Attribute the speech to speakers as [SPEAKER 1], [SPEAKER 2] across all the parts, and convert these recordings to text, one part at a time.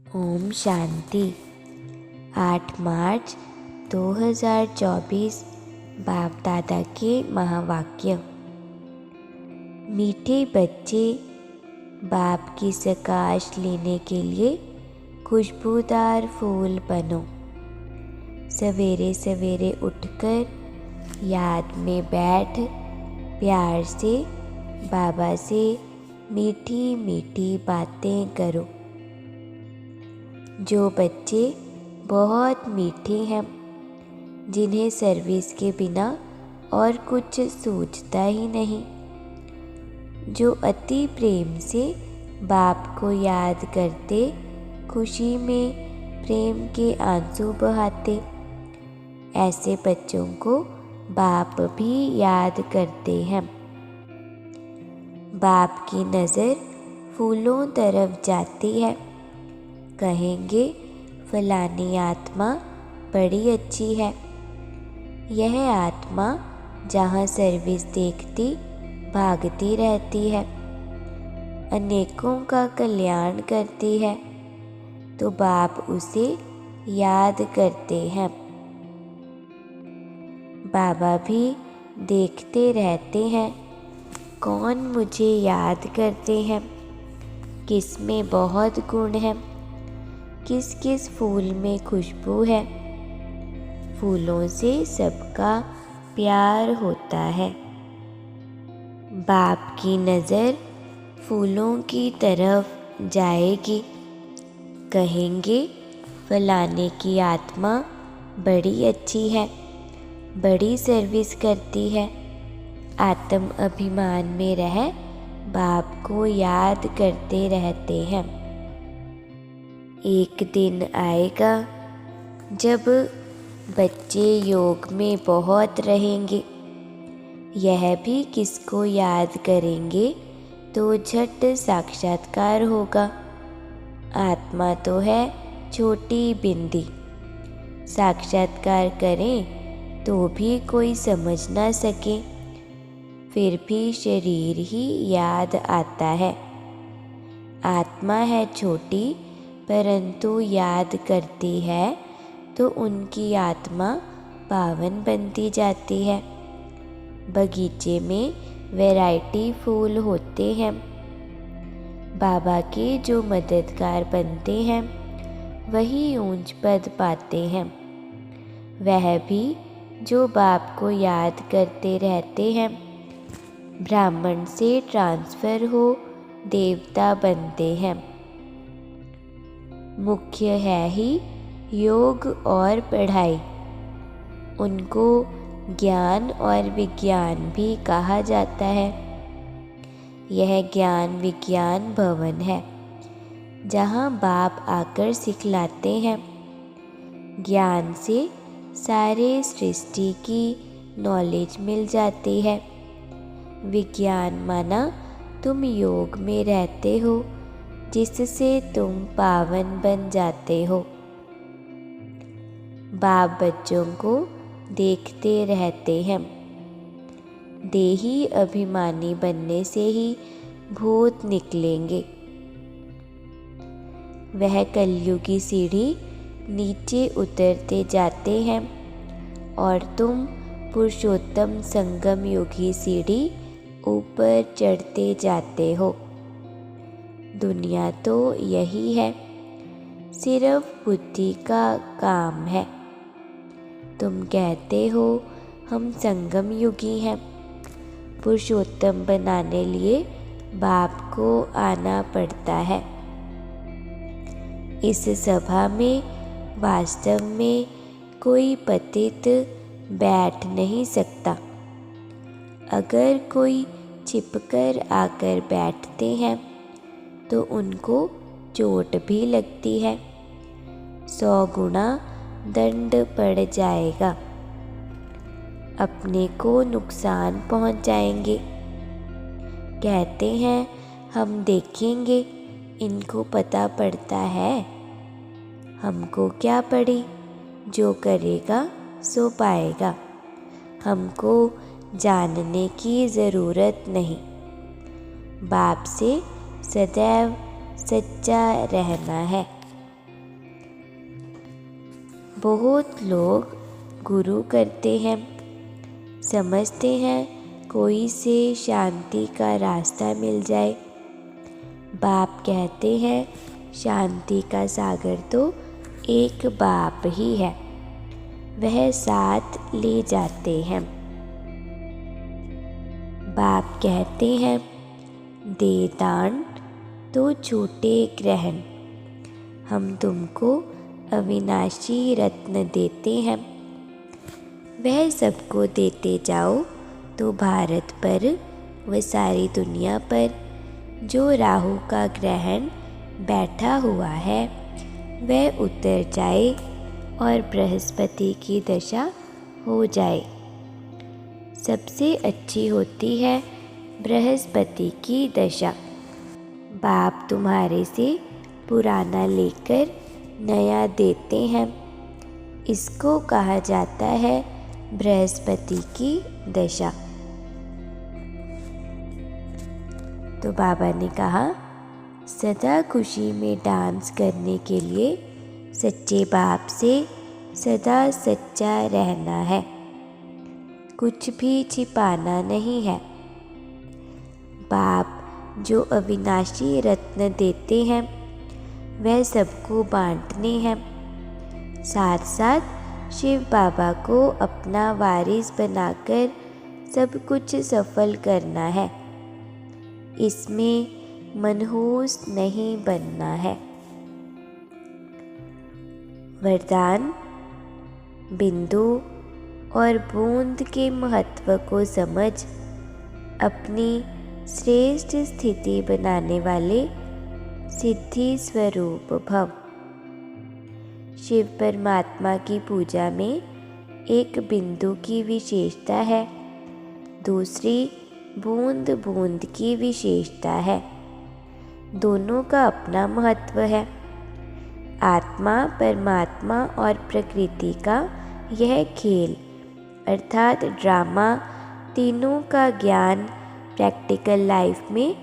[SPEAKER 1] ओम शांति। 8 मार्च 2024 बाप दादा के महावाक्य। मीठे बच्चे, बाप की सकाश लेने के लिए खुशबूदार फूल बनो। सवेरे सवेरे उठकर याद में बैठ प्यार से बाबा से मीठी मीठी बातें करो। जो बच्चे बहुत मीठे हैं, जिन्हें सर्विस के बिना और कुछ सूझता ही नहीं, जो अति प्रेम से बाप को याद करते, खुशी में प्रेम के आंसू बहाते, ऐसे बच्चों को बाप भी याद करते हैं। बाप की नज़र फूलों तरफ जाती है, कहेंगे फलानी आत्मा बड़ी अच्छी है। यह आत्मा जहाँ सर्विस देखती भागती रहती है, अनेकों का कल्याण करती है, तो बाप उसे याद करते हैं। बाबा भी देखते रहते हैं, कौन मुझे याद करते हैं, किस में बहुत गुण है, किस किस फूल में खुशबू है। फूलों से सबका प्यार होता है। बाप की नज़र फूलों की तरफ जाएगी, कहेंगे फलाने की आत्मा बड़ी अच्छी है, बड़ी सर्विस करती है। आत्म अभिमान में रह बाप को याद करते रहते हैं। एक दिन आएगा जब बच्चे योग में बहुत रहेंगे, यह भी किसको याद करेंगे तो झट साक्षात्कार होगा। आत्मा तो है छोटी बिंदी, साक्षात्कार करें तो भी कोई समझ ना सके, फिर भी शरीर ही याद आता है। आत्मा है छोटी, परंतु याद करती है तो उनकी आत्मा पावन बनती जाती है। बगीचे में वैरायटी फूल होते हैं। बाबा के जो मददगार बनते हैं वही ऊंच पद पाते हैं। वह भी जो बाप को याद करते रहते हैं, ब्राह्मण से ट्रांसफ़र हो देवता बनते हैं। मुख्य है ही योग और पढ़ाई। उनको ज्ञान और विज्ञान भी कहा जाता है। यह ज्ञान विज्ञान भवन है, जहाँ बाप आकर सिखलाते हैं। ज्ञान से सारे सृष्टि की नॉलेज मिल जाती है। विज्ञान माना तुम योग में रहते हो, जिससे तुम पावन बन जाते हो। बाप बच्चों को देखते रहते हैं। देही अभिमानी बनने से ही भूत निकलेंगे। वह कलयुगी सीढ़ी नीचे उतरते जाते हैं और तुम पुरुषोत्तम संगम युगी सीढ़ी ऊपर चढ़ते जाते हो। दुनिया तो यही है, सिर्फ बुद्धि का काम है। तुम कहते हो हम संगम युगी हैं। पुरुषोत्तम बनाने लिए बाप को आना पड़ता है। इस सभा में वास्तव में कोई पतित बैठ नहीं सकता। अगर कोई छिपकर आकर बैठते हैं तो उनको चोट भी लगती है, 100 गुना दंड पड़ जाएगा। अपने को नुकसान पहुंचाएंगे। कहते हैं हम देखेंगे, इनको पता पड़ता है। हमको क्या पड़ी, जो करेगा सो पाएगा। हमको जानने की ज़रूरत नहीं। बाप से सदैव सच्चा रहना है। बहुत लोग गुरु करते हैं, समझते हैं कोई से शांति का रास्ता मिल जाए। बाप कहते हैं शांति का सागर तो एक बाप ही है, वह साथ ले जाते हैं। बाप कहते हैं दे दान तो छूटे ग्रहण, हम तुमको अविनाशी रत्न देते हैं, वह सबको देते जाओ तो भारत पर व सारी दुनिया पर जो राहु का ग्रहण बैठा हुआ है वह उतर जाए और बृहस्पति की दशा हो जाए। सबसे अच्छी होती है बृहस्पति की दशा। बाप तुम्हारे से पुराना लेकर नया देते हैं, इसको कहा जाता है बृहस्पति की दशा। तो बाबा ने कहा सदा खुशी में डांस करने के लिए सच्चे बाप से सदा सच्चा रहना है, कुछ भी छिपाना नहीं है। बाप जो अविनाशी रत्न देते हैं वह सबको बांटने हैं, साथ साथ शिव बाबा को अपना वारिस बनाकर सब कुछ सफल करना है, इसमें मनहूस नहीं बनना है। वरदान बिंदु और बूंद के महत्व को समझ अपनी श्रेष्ठ स्थिति बनाने वाले सिद्धि स्वरूप भव। शिव परमात्मा की पूजा में एक बिंदु की विशेषता है, दूसरी बूंद बूंद की विशेषता है। दोनों का अपना महत्व है। आत्मा, परमात्मा और प्रकृति का यह खेल अर्थात ड्रामा, तीनों का ज्ञान प्रैक्टिकल लाइफ में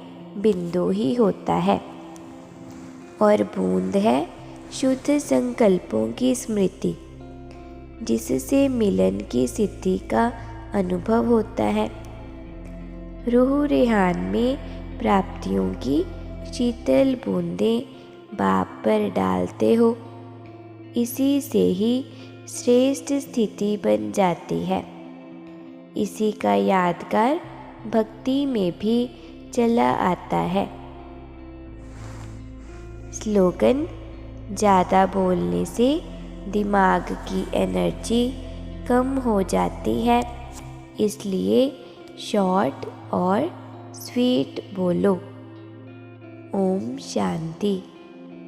[SPEAKER 1] बिंदु ही होता है। और बूंद है शुद्ध संकल्पों की स्मृति, जिससे मिलन की सिद्धि का अनुभव होता है। रूह रेहान में प्राप्तियों की शीतल बूंदें बाप पर डालते हो, इसी से ही श्रेष्ठ स्थिति बन जाती है। इसी का यादगार भक्ति में भी चला आता है। स्लोगन ज़्यादा बोलने से दिमाग की एनर्जी कम हो जाती है, इसलिए शॉर्ट और स्वीट बोलो। ओम शांति।